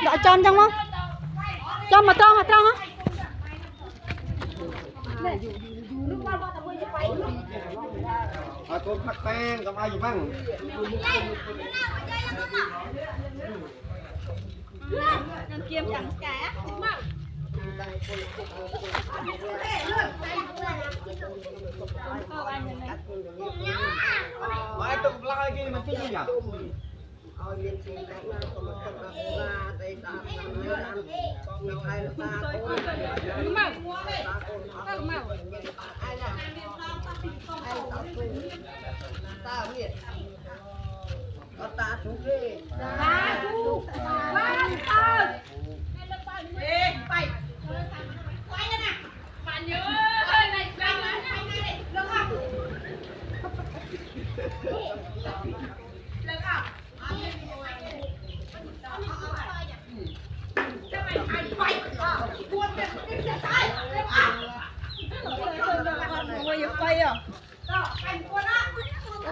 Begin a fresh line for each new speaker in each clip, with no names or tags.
Đợi chom trong không? Chom mà trông á.
Cô bắt tên, cầm ai gì băng?
Kiếm chẳng cả.
Mai tụm lại cái mà cái gì nhỉ?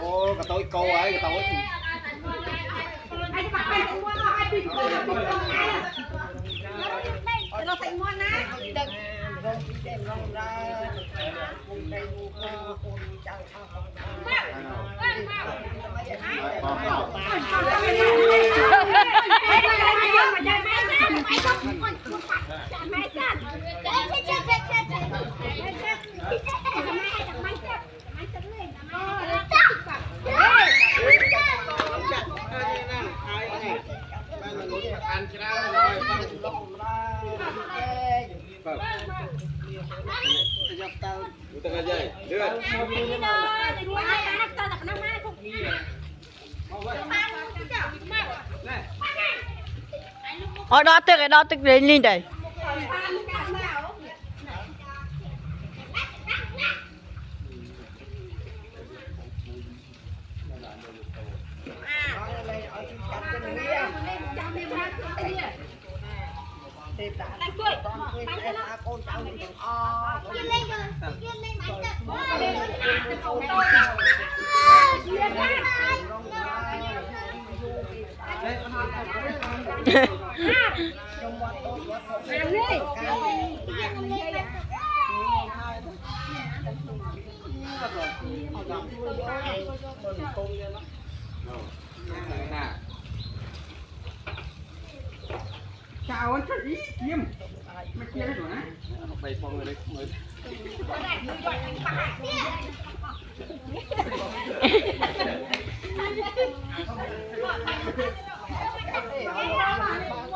Ô, cái tôi câu ấy, cái tôi.
Nó thành ngon á.
Ở đó tức đến lên đây.
Chào anh chị, Diêm. Mày kia đấy rồi nè. Bày phong rồi đấy, mới.